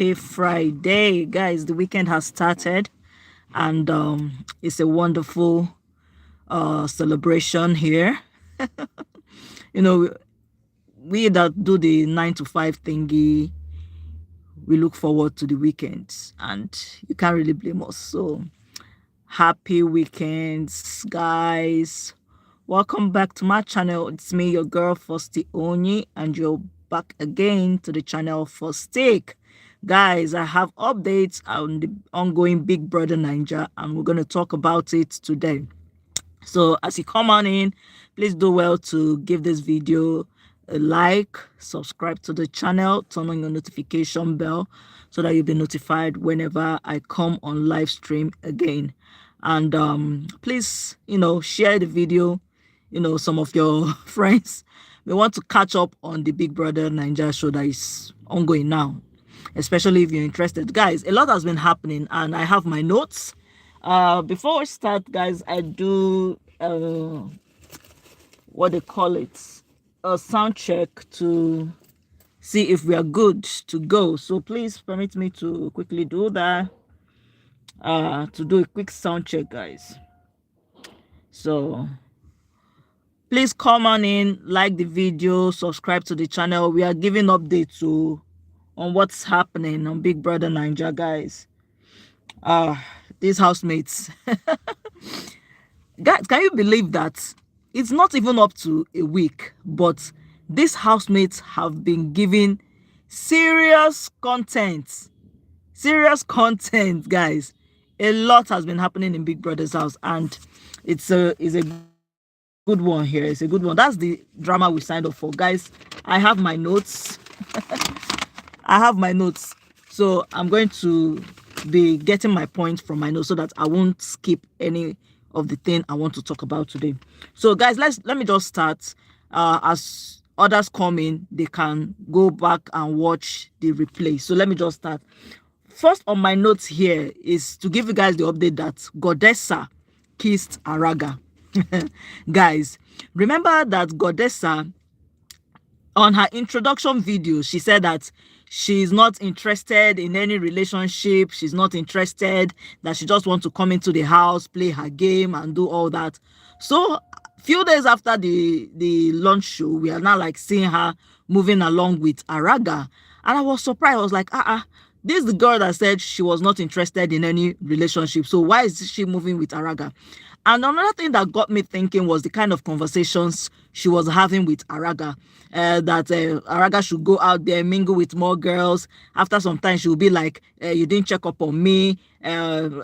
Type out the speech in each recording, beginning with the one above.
Happy Friday, guys. The weekend has started, and it's a wonderful celebration here. You know, we that do the 9 to 5 thingy, we look forward to the weekends, and you can't really blame us. So happy weekends, guys. Welcome back to my channel. It's me, your girl Fosti Onyi, and you're back again to the channel for Steak. Guys, I have updates on the ongoing Big Brother Naija, and we're going to talk about it today. So as you come on in, please do well to give this video a like, subscribe to the channel, turn on your notification bell so that you'll be notified whenever I come on live stream again. And please, share the video. Some of your friends may want to catch up on the Big Brother Naija show that is ongoing now, especially if you're interested. Guys, a lot has been happening, and I have my notes. Before we start, guys, I do what they call it, a sound check to see if we are good to go. So please permit me to quickly do that, to do a quick sound check, guys. So please come on in, like the video, subscribe to the channel. We are giving updates on what's happening on Big Brother Naija, guys. These housemates. Guys, can you believe that it's not even up to a week, but these housemates have been given serious content, guys. A lot has been happening in Big Brother's house, and it's a good one here. It's a good one. That's the drama we signed up for, guys. I have my notes. So I'm going to be getting my points from my notes so that I won't skip any of the thing I want to talk about today. So guys, let me just start. As others come in, they can go back and watch the replay. So let me just start. First on my notes here is to give you guys the update that Godessa kissed Araga. Guys, remember that Godessa, on her introduction video, she said that she's not interested in any relationship. She's not interested, that she just wants to come into the house, play her game and do all that. So few days after the launch show, we are now like seeing her moving along with Araga. And I was surprised. I was like, this is the girl that said she was not interested in any relationship. So why is she moving with Araga? And another thing that got me thinking was the kind of conversations she was having with Araga, that Araga should go out there, mingle with more girls. After some time, she will be like, you didn't check up on me. And,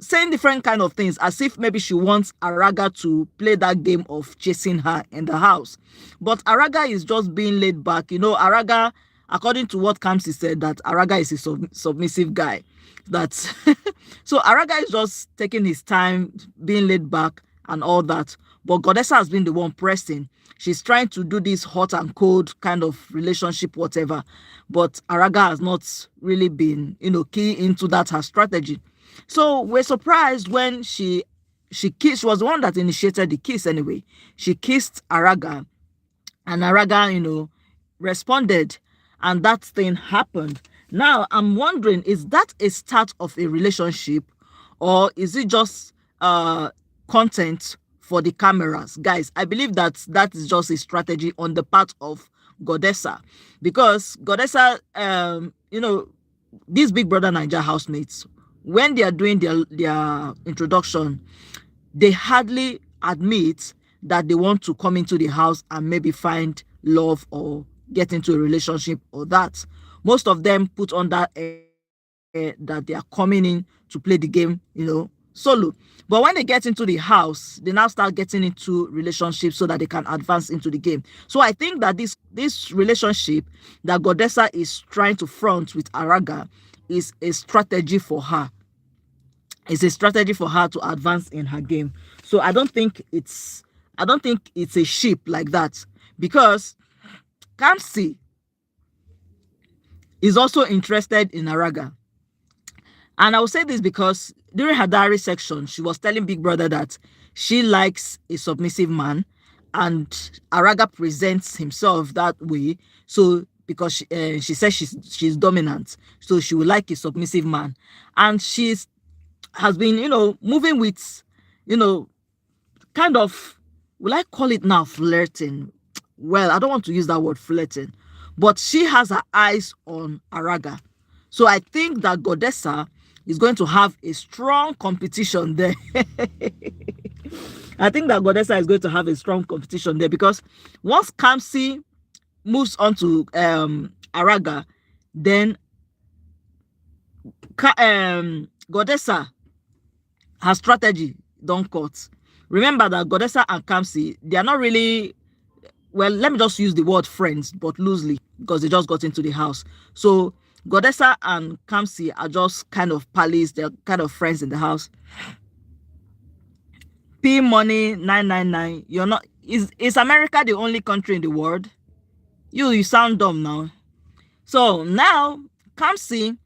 saying different kind of things, as if maybe she wants Araga to play that game of chasing her in the house. But Araga is just being laid back. Araga, according to what Kamsi said, that Araga is a submissive guy. So Araga is just taking his time, being laid back and all that. But Godessa has been the one pressing. She's trying to do this hot and cold kind of relationship, whatever. But Araga has not really been, key into that, her strategy. So we're surprised when she kissed. She was the one that initiated the kiss anyway. She kissed Araga, and Araga, responded, and that thing happened. Now, I'm wondering, is that a start of a relationship, or is it just content for the cameras? Guys, I believe that is just a strategy on the part of Godessa, because Godessa, these Big Brother Naija housemates, when they are doing their introduction, they hardly admit that they want to come into the house and maybe find love or get into a relationship or that. Most of them put on that that they are coming in to play the game, solo. But when they get into the house, they now start getting into relationships so that they can advance into the game. So I think that this relationship that Godessa is trying to front with Araga is a strategy for her. It's a strategy for her to advance in her game. So I don't think it's a ship like that, because Kamsi is also interested in Araga. And I will say this because during her diary section, she was telling Big Brother that she likes a submissive man, and Araga presents himself that way. So because she says she's dominant, so she would like a submissive man, and she's has been, moving with, you know, kind of, will I call it now flirting? Well, I don't want to use that word flirting, but she has her eyes on Araga. So I think that Godessa is going to have a strong competition there. I think that Godessa is going to have a strong competition there, because once Kamsi moves on to Araga, then Godessa, her strategy don't cut. Remember that Godessa and Kamsi, they are not really, well, let me just use the word friends, but loosely, because they just got into the house. So Godessa and Kamsi are just kind of pals. They're kind of friends in the house. P Money 999. You're not, is America the only country in the world? You sound dumb now. So now Kamsi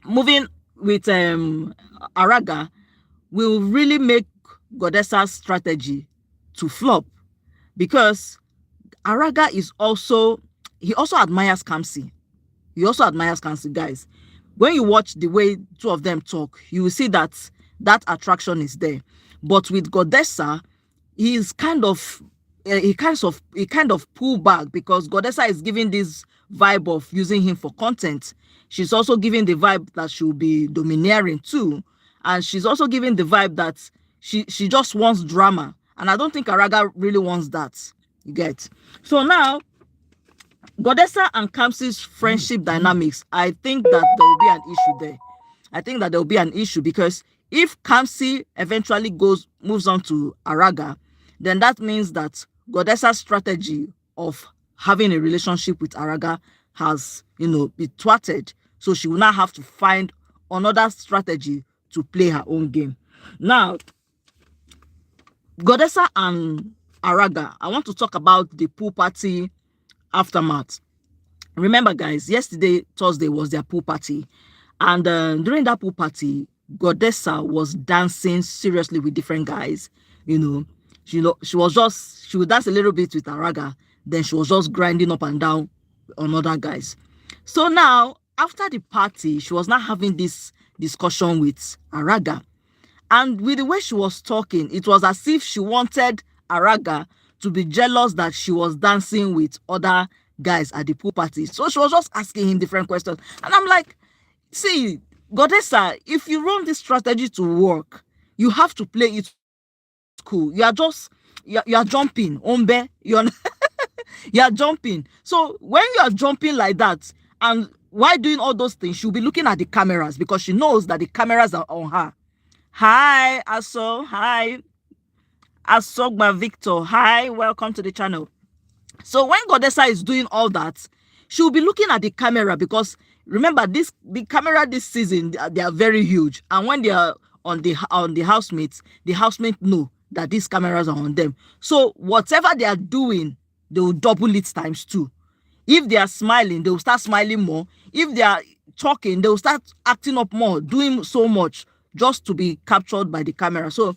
moving with Araga will really make Godessa's strategy to flop, because Araga is also, he also admires Kamsi. He also admires Kamsi, guys. When you watch the way two of them talk, you will see that that attraction is there. But with Godessa, he's kind of he kind of pull back, because Godessa is giving this vibe of using him for content. She's also giving the vibe that she'll be domineering too, and she's also giving the vibe that she just wants drama, and I don't think Araga really wants that. You get? So now Godessa and Kamsi's friendship dynamics, I think that there will be an issue there. I think that there will be an issue, because if Kamsi eventually moves on to Araga, then that means that Godessa's strategy of having a relationship with Araga has, been thwarted. So she will now have to find another strategy to play her own game. Now, Godessa and Araga, I want to talk about the pool party aftermath. Remember, guys, yesterday, Thursday, was their pool party. And during that pool party, Godessa was dancing seriously with different guys. She would dance a little bit with Araga, then she was just grinding up and down on other guys. So now, after the party, she was not having this discussion with Araga. And with the way she was talking, it was as if she wanted Araga to be jealous that she was dancing with other guys at the pool party. So she was just asking him different questions. And I'm like, see, Godessa, if you want this strategy to work, you have to play it cool. You are jumping. Ombe, you're jumping. So when you are jumping like that, and while doing all those things, she'll be looking at the cameras, because she knows that the cameras are on her. Hi, Aso. Hi, Asogba Victor. Hi, welcome to the channel. So when Godessa is doing all that, she'll be looking at the camera, because remember, the camera this season, they are very huge, and when they are on the housemates know that these cameras are on them. So whatever they are doing, they will double it times 2. If they are smiling, they will start smiling more. If they are talking, they will start acting up more, doing so much just to be captured by the camera. So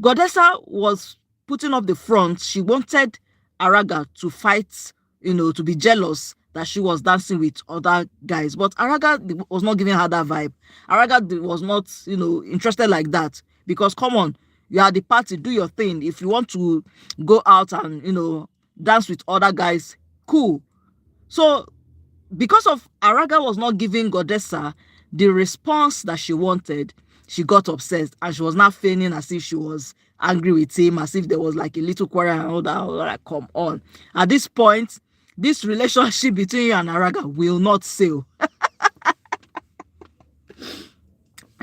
Godessa was putting up the front. She wanted Araga to fight, to be jealous that she was dancing with other guys. But Araga was not giving her that vibe. Araga was not, interested like that. Because, come on, you are at the party, do your thing. If you want to go out and, dance with other guys, cool. So, because of Araga was not giving Godessa the response that she wanted, she got obsessed, and she was now feigning as if she was angry with him, as if there was like a little quarrel and all that. Like, come on. At this point, this relationship between you and Araga will not sail.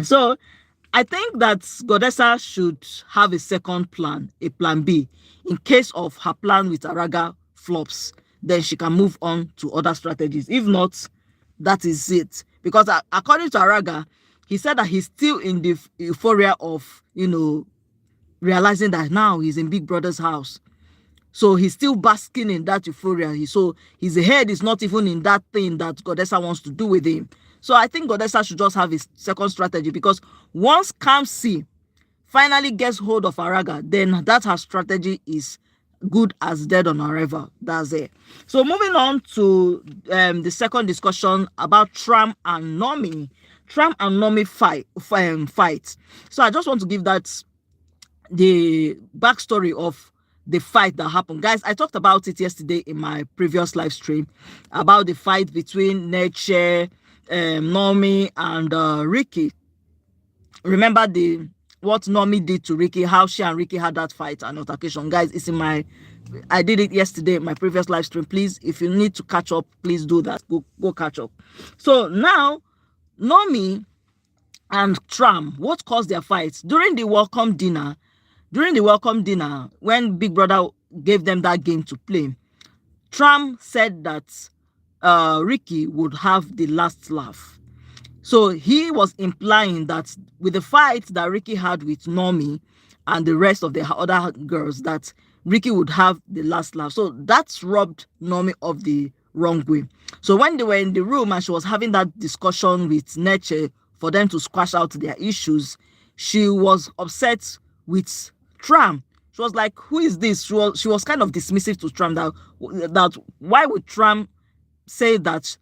So I think that Godessa should have a second plan, a plan B, in case of her plan with Araga flops. Then she can move on to other strategies. If not, that is it. Because according to Araga, he said that he's still in the euphoria of, realizing that now he's in Big Brother's house. So he's still basking in that euphoria. So his head is not even in that thing that Godessa wants to do with him. So I think Godessa should just have his second strategy, because once Kamsi finally gets hold of Araga, then that her strategy is good as dead on arrival. That's it. So moving on to the second discussion about Tram and Nomi. Tram and Nomi fight. So I just want to give that the backstory of the fight that happened. Guys, I talked about it yesterday in my previous live stream about the fight between Neche, Nomi, and Ricky. Remember what Nomi did to Ricky, how she and Ricky had that fight and altercation. Guys, it's in I did it yesterday in my previous live stream. Please, if you need to catch up, please do that. Go catch up. So now, Nomi and Tram, what caused their fights? During the welcome dinner, when Big Brother gave them that game to play, Tram said that Ricky would have the last laugh. So he was implying that with the fight that Ricky had with Nomi and the rest of the other girls, that Ricky would have the last laugh. So that's rubbed Nomi off the wrong way. So when they were in the room and she was having that discussion with Neche for them to squash out their issues, she was upset with Tram. She was like, who is this? She was kind of dismissive to Tram, that why would Tram say that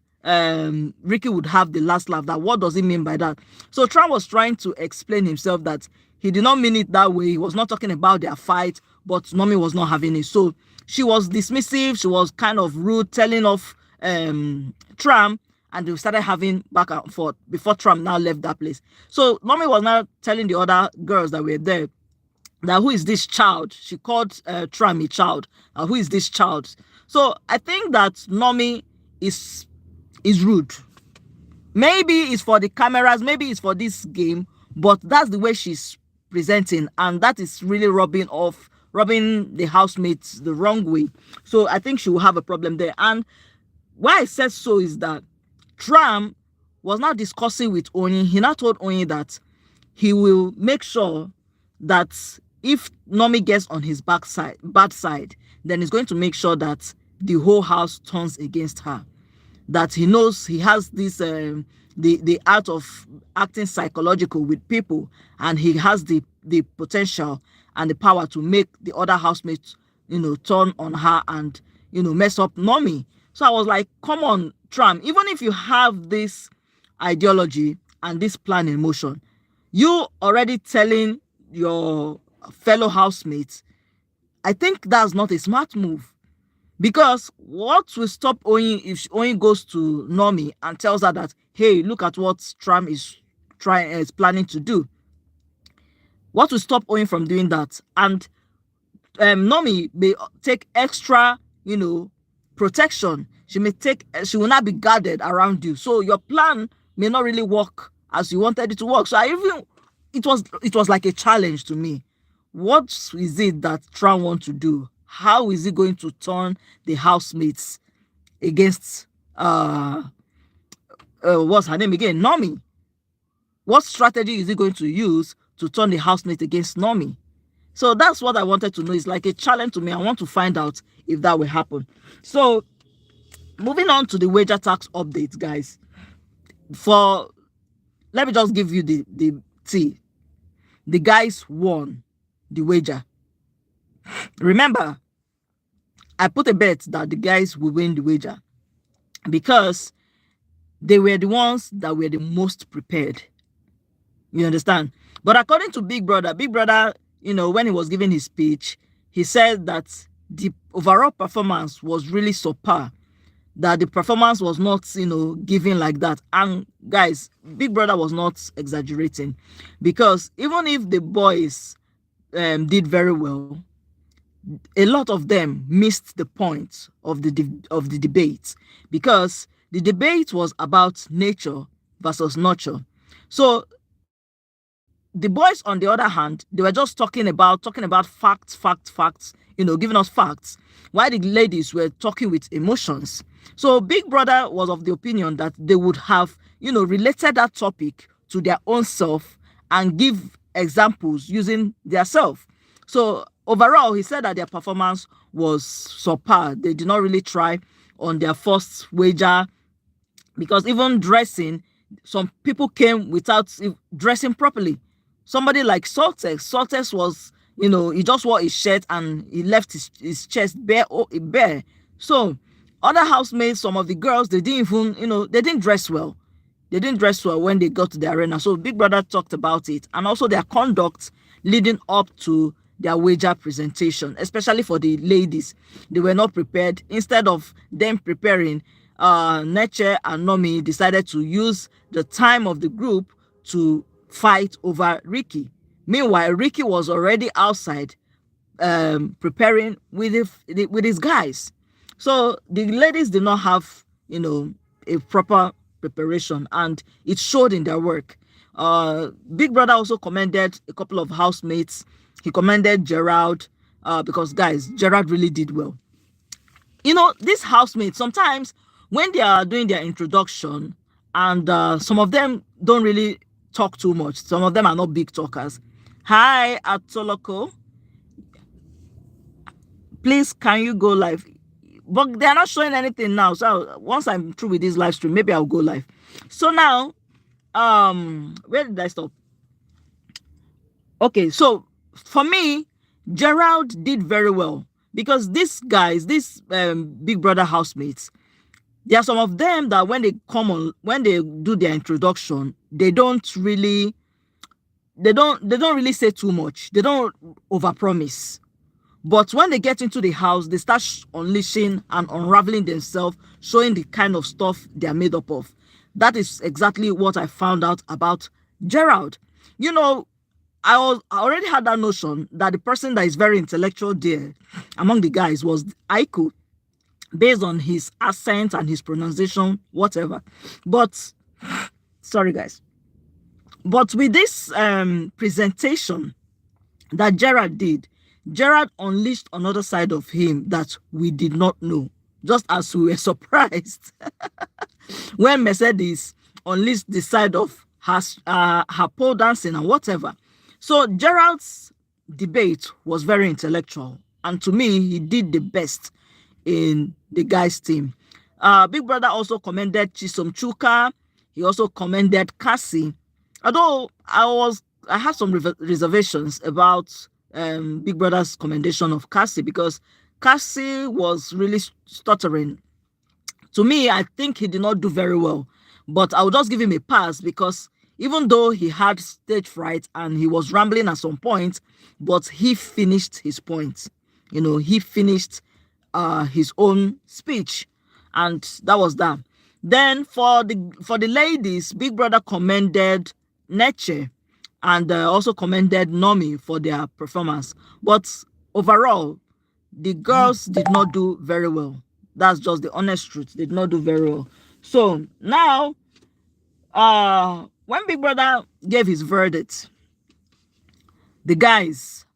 Ricky would have the last laugh? That what does he mean by that? So Tram was trying to explain himself that he did not mean it that way. He was not talking about their fight, but Nomi was not having it. So she was dismissive. She was kind of rude, telling off Tram, and they started having back and forth before Tram now left that place. So Nomi was now telling the other girls that were there that who is this child? She called Tram a child. Who is this child? So I think that Nomi is rude. Maybe it's for the cameras, maybe it's for this game, but that's the way she's presenting, and that is really rubbing the housemates the wrong way. So I think she will have a problem there. And why I said so is that Tram was now discussing with Onyi. He now told Onyi that he will make sure that if Nomi gets on his bad side, then he's going to make sure that the whole house turns against her. That he knows he has this the art of acting psychological with people, and he has the potential and the power to make the other housemates turn on her and mess up Nomi. So I was like, come on, Tram, even if you have this ideology and this plan in motion, you already telling your fellow housemates, I think that's not a smart move. Because what will stop Onyi if Onyi goes to Nomi and tells her that, hey, look at what Tram is planning to do? What will stop Onyi from doing that? And Nomi may take extra, protection. She will not be guarded around you. So your plan may not really work as you wanted it to work. So it was like a challenge to me. What is it that Tram wants to do? How is he going to turn the housemates against what's her name again? Nomi. What strategy is he going to use to turn the housemates against Nomi? So that's what I wanted to know. It's like a challenge to me. I want to find out if that will happen. So moving on to the wager tax update, guys. Let me just give you the tea. The guys won the wager. Remember, I put a bet that the guys will win the wager because they were the ones that were the most prepared. You understand? But according to Big Brother, when he was giving his speech, he said that the overall performance was really subpar, that the performance was not, given like that. And guys, Big Brother was not exaggerating, because even if the boys did very well, a lot of them missed the point of the debate, because the debate was about nature versus nurture. So the boys, on the other hand, they were just talking about facts, giving us facts, while the ladies were talking with emotions. So Big Brother was of the opinion that they would have, related that topic to their own self and give examples using their self. So overall, he said that their performance was subpar. They did not really try on their first wager, because even dressing, some people came without dressing properly. Somebody like Saltex was, He just wore his shirt and he left his chest bare, bare. So other housemates, some of the girls, they didn't even, they didn't dress well. They didn't dress well when they got to the arena. So Big Brother talked about it, and also their conduct leading up to their wager presentation, especially for the ladies. They were not prepared. Instead of them preparing, Neche and Nomi decided to use the time of the group to fight over Ricky. Meanwhile, Ricky was already outside preparing with his guys. So the ladies did not have, a proper preparation, and it showed in their work. Big Brother also commended a couple of housemates. He commended Gerald, because guys, Gerald really did well. These housemates, sometimes when they are doing their introduction, and some of them don't really talk too much. Some of them are not big talkers. Hi, Atoloko. Please, can you go live? But they're not showing anything now. So once I'm through with this live stream, maybe I'll go live. So now, where did I stop? Okay, so for me, Gerald did very well, because these guys, these Big Brother housemates, there are some of them that when they come on, when they do their introduction, they don't really say too much. They don't overpromise. But when they get into the house, they start unleashing and unraveling themselves, showing the kind of stuff they are made up of. That is exactly what I found out about Gerald. I already had that notion that the person that is very intellectual there among the guys was Aiko, based on his accent and his pronunciation, whatever. But sorry guys. But with this presentation that Gerald did, Gerald unleashed another side of him that we did not know, just as we were surprised when Mercedes unleashed the side of her pole dancing and whatever. So Gerald's debate was very intellectual, and to me, he did the best in the guys' team. Big Brother also commended Chisom Chuka. He also commended Cassie. Although I had some reservations about Big Brother's commendation of Cassie, because Cassie was really stuttering. To me, I think he did not do very well, but I will just give him a pass, because even though he had stage fright and he was rambling at some point, but he finished his point. He finished his own speech, and that was that. Then for the ladies, Big Brother commended Neche and also commended Nomi for their performance. But overall, the girls did not do very well. That's just the honest truth. They did not do very well. So now, when Big Brother gave his verdict, the guys,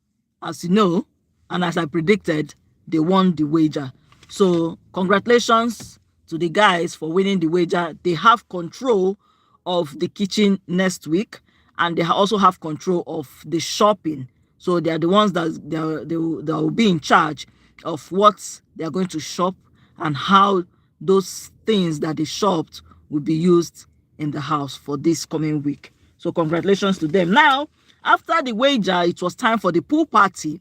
as you know, and as I predicted, they won the wager. So congratulations to the guys for winning the wager. They have control of the kitchen next week, and they also have control of the shopping. So they are the ones that they will be in charge of what they are going to shop and how those things that they shopped will be used in the house for this coming week. So congratulations to them. Now, after the wager, it was time for the pool party.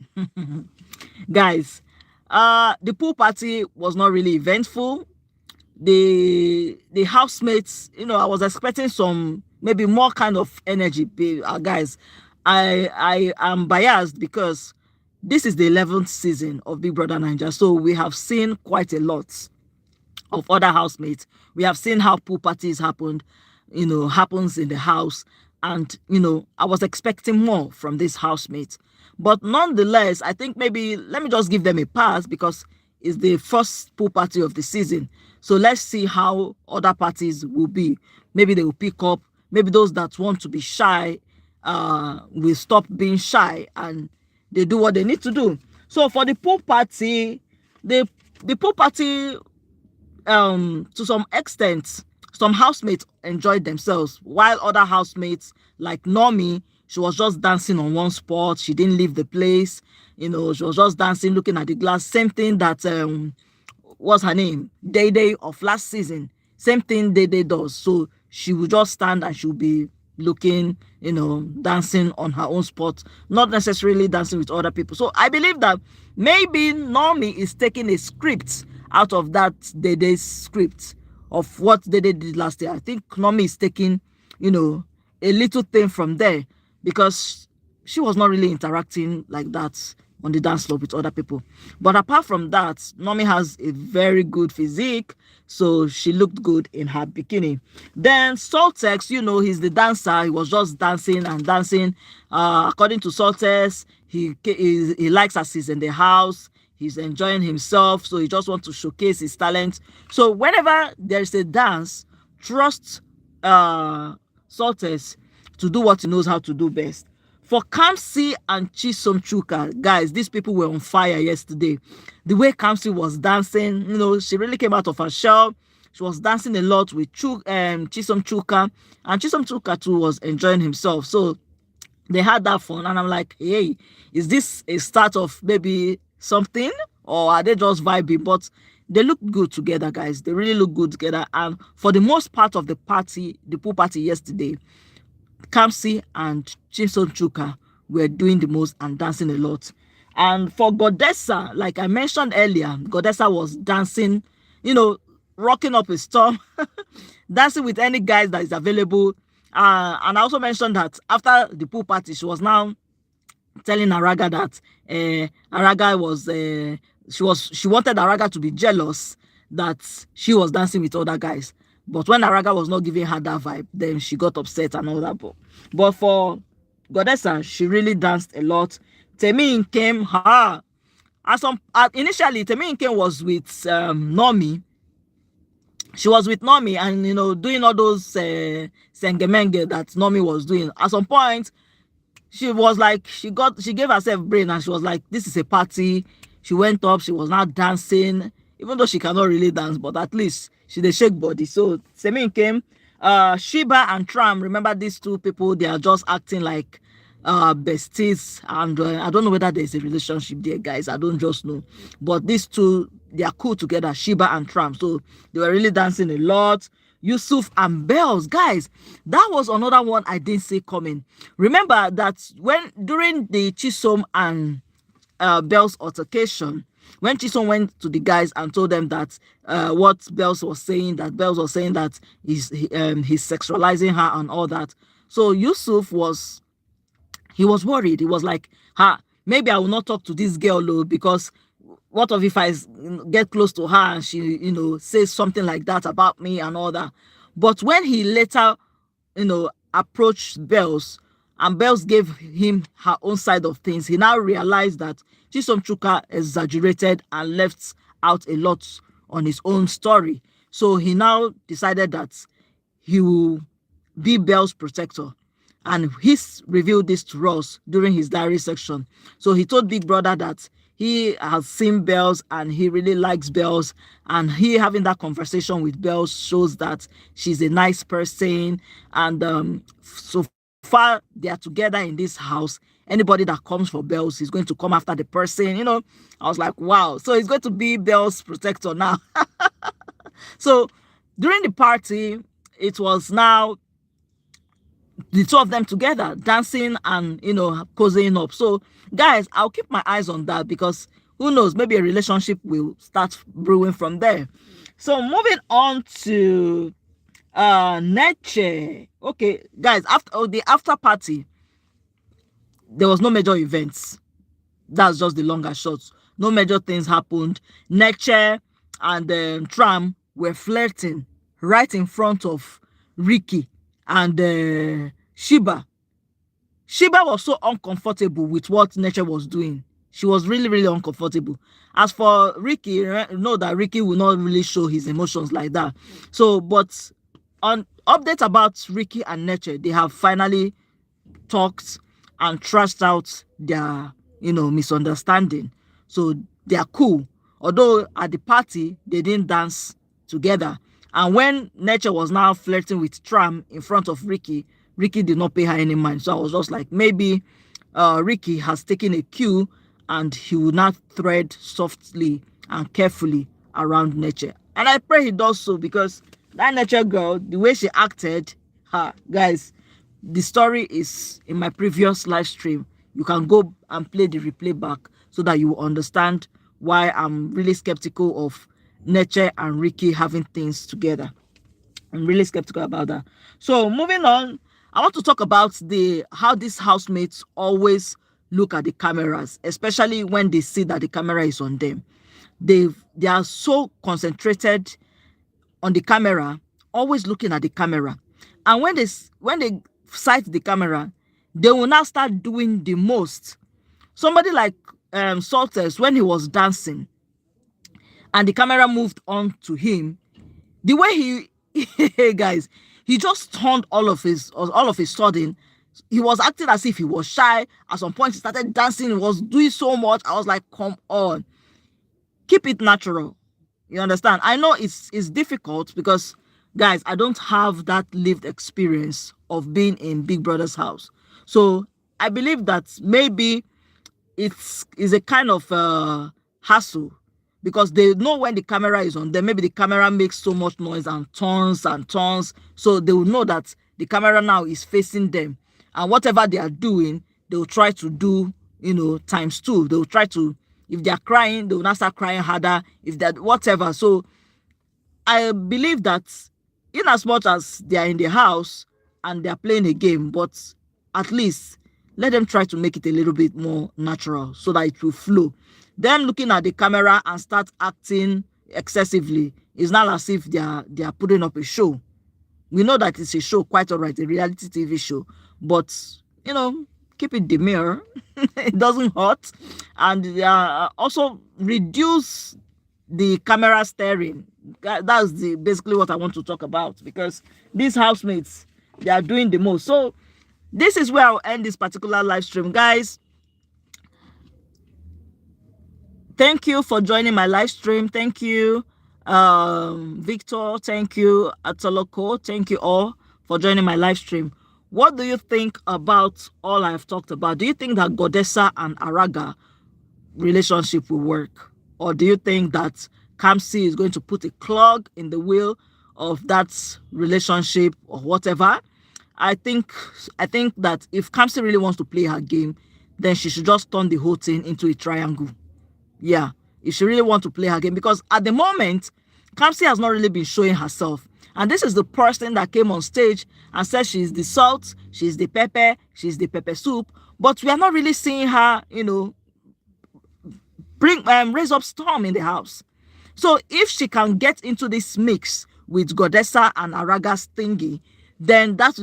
Guys, the pool party was not really eventful. The housemates, I was expecting some, maybe more kind of energy. Guys, I am biased because this is the 11th season of Big Brother Naija, so we have seen quite a lot of other housemates. We have seen how pool parties happens in the house, and I was expecting more from these housemates. But nonetheless, I think maybe let me just give them a pass, because it's the first pool party of the season. So let's see how other parties will be. Maybe they will pick up. Maybe those that want to be shy will stop being shy and they do what they need to do. So for the pool party, the pool party, to some extent, some housemates enjoyed themselves, while other housemates, like Nomi, she was just dancing on one spot. She didn't leave the place. She was just dancing, looking at the glass. Same thing that what's her name? Day of last season. Same thing Day does. So she will just stand and she'll be looking, dancing on her own spot, not necessarily dancing with other people. So I believe that maybe Normie is taking a script out of that Dede script of what Dede did last year. I think Normie is taking, a little thing from there, because she was not really interacting like that on the dance floor with other people. But apart from that, Nomi has a very good physique, so she looked good in her bikini. Then Saltex, he's the dancer. He was just dancing and dancing. According to Saltex, he likes us. He's in the house. He's enjoying himself, so he just wants to showcase his talent. So whenever there's a dance, trust Saltex to do what he knows how to do best. For Kamsi and Chisom Chuka, guys, these people were on fire yesterday. The way Kamsi was dancing, she really came out of her shell. She was dancing a lot with Chisom Chuka, and Chisom Chuka too was enjoying himself. So they had that fun, and I'm like, hey, is this a start of maybe something, or are they just vibing? But they look good together, guys. They really look good together. And for the most part of the party, the pool party yesterday, Kamsi and Chisom Chuka were doing the most and dancing a lot. And for Godessa, like I mentioned earlier, Godessa was dancing, rocking up a storm, dancing with any guys that is available. And I also mentioned that after the pool party, she was now telling Araga that Araga was she wanted Araga to be jealous that she was dancing with other guys. But when Araga was not giving her that vibe, then she got upset and all that. But for Godessa, she really danced a lot. Temi came initially Temi was with Normie. She was with Normie and doing all those sengemenge that Normie was doing. At some point, she was like, she gave herself brain, and she was like, this is a party. She went up, she was now dancing, even though she cannot really dance, but at least she did shake body. So Semin came. Shiba and Tram, remember these two people, they are just acting like besties, and I don't know whether there's a relationship there, guys. I don't just know, but these two, they are cool together, Shiba and Tram. So they were really dancing a lot. Yusuf and Bells, guys, that was another one I didn't see coming. Remember that during the Chisom and Bells altercation, when Chisom went to the guys and told them that what Bells was saying, that he's sexualizing her and all that. So Yusuf was worried. He was like, maybe I will not talk to this girl, though, because what if I get close to her and she, says something like that about me and all that. But when he later, approached Bells, and Bells gave him her own side of things, he now realized that Chisom Chuka exaggerated and left out a lot on his own story. So he now decided that he will be Bells' protector. And he's revealed this to us during his diary section. So he told Big Brother that he has seen Bells and he really likes Bells. And he having that conversation with Bells shows that she's a nice person. And so far they are together in this house. Anybody that comes for Bells is going to come after the person. I was like, wow. So he's going to be Bells' protector now. So during the party, it was now the two of them together dancing and cozying up. So guys, I'll keep my eyes on that, because who knows, maybe a relationship will start brewing from there. So moving on to Neche. Okay guys, after the after party, there was no major events. That's just the long and short. No major things happened. Neche and Tram were flirting right in front of Ricky and Shiba. Shiba was so uncomfortable with what Neche was doing. She was really, really uncomfortable. As for Ricky, you know that Ricky will not really show his emotions like that. So, but on updates about Ricky and Neche, they have finally talked and trashed out their, misunderstanding. So they are cool. Although at the party, they didn't dance together. And when Neche was now flirting with Tram in front of Ricky, Ricky did not pay her any mind. So I was just like, maybe Ricky has taken a cue and he will not thread softly and carefully around Neche. And I pray he does so, because that Neche girl, the way she acted, guys, The story is in my previous live stream. You can go and play the replay back so that you will understand why I'm really skeptical of Neche and Ricky having things together. I'm really skeptical about that. So moving on, I want to talk about the how these housemates always look at the cameras, especially when they see that the camera is on them. They are so concentrated on the camera, always looking at the camera. And when they sight the camera, they will now start doing the most. Somebody like Salters, when he was dancing and the camera moved on to him, the way he guys, he just turned all of his sudden. He was acting as if he was shy. At some point, he started dancing. He was doing so much. I was like, come on, keep it natural. You understand? I know it's difficult because, guys, I don't have that lived experience of being in Big Brother's house. So I believe that maybe is a kind of hassle, because they know when the camera is on them. Maybe the camera makes so much noise and turns, so they will know that the camera now is facing them, and whatever they are doing, they will try to do, times two. They will try to, if they are crying, they will not start crying harder, if they're whatever. So I believe that in as much as they are in the house and they are playing a game, but at least let them try to make it a little bit more natural so that it will flow. Them looking at the camera and start acting excessively is not as if they are putting up a show. We know that it's a show, quite all right, a reality TV show, but keep it demure. It doesn't hurt, and also reduce the camera staring. That's basically what I want to talk about, because these housemates, they are doing the most. So this is where I'll end this particular live stream, guys. Thank you for joining my live stream. Thank you, Victor. Thank you, Atoloko. Thank you all for joining my live stream. What do you think about all I've talked about? Do you think that Godessa and Araga relationship will work? Or do you think that Kamsi is going to put a clog in the wheel of that relationship or whatever? I think that if Kamsi really wants to play her game, then she should just turn the whole thing into a triangle. Yeah, if she really wants to play her game, because at the moment, Kamsi has not really been showing herself. And this is the person that came on stage and said she's the salt, she's the pepper soup, but we are not really seeing her, raise up storm in the house. So if she can get into this mix with Godessa and Araga's thingy, then that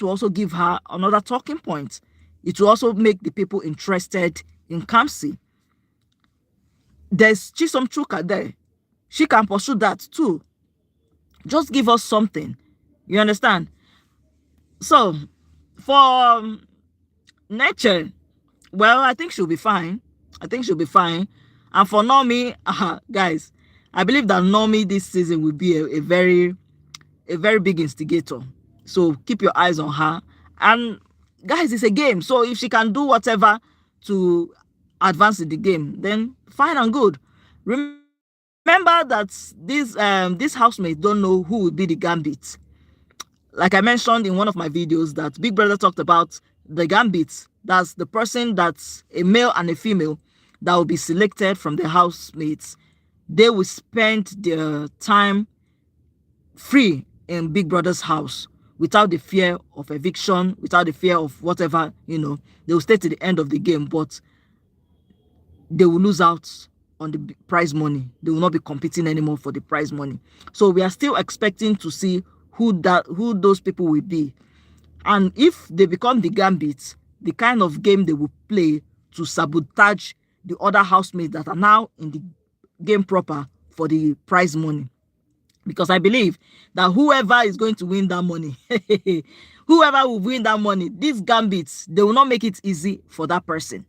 will also give her another talking point. It will also make the people interested in Kamsi. There's Chisom Chuka there. She can pursue that too. Just give us something. You understand? So, for Neche, well, I think she'll be fine. And for Nomi, guys, I believe that Nomi this season will be a very big instigator. So keep your eyes on her. And guys, it's a game. So if she can do whatever to advance in the game, then fine and good. Remember that these housemates don't know who will be the gambit. Like I mentioned in one of my videos, that Big Brother talked about the gambit. That's the person that's a male and a female that will be selected from the housemates. They will spend their time free in Big Brother's house without the fear of eviction, without the fear of whatever, they will stay to the end of the game, but they will lose out on the prize money. They will not be competing anymore for the prize money. So we are still expecting to see who those people will be. And if they become the gambit, the kind of game they will play to sabotage the other housemates that are now in the game proper for the prize money. Because I believe that whoever is going to win that money, whoever will win that money, these gambits, they will not make it easy for that person.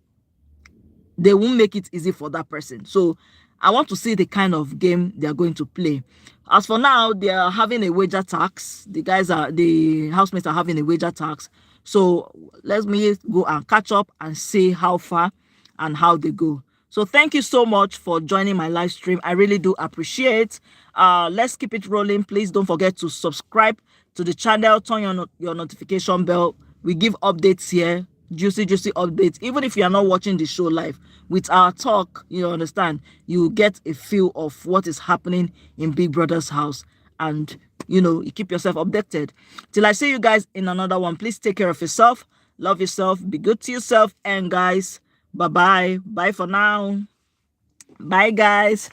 They won't make it easy for that person. So I want to see the kind of game they are going to play. As for now, they are having a wager tax. The housemates are having a wager tax. So let me go and catch up and see how far and how they go. So thank you so much for joining my live stream. I really do appreciate. Let's keep it rolling. Please don't forget to subscribe to the channel, turn your notification bell. We give updates here, juicy updates. Even if you are not watching the show live, with our talk, you understand, you get a feel of what is happening in Big Brother's house, and you keep yourself updated. Till I see you guys in another one, please take care of yourself, love yourself, be good to yourself, and guys, bye for now. Bye guys.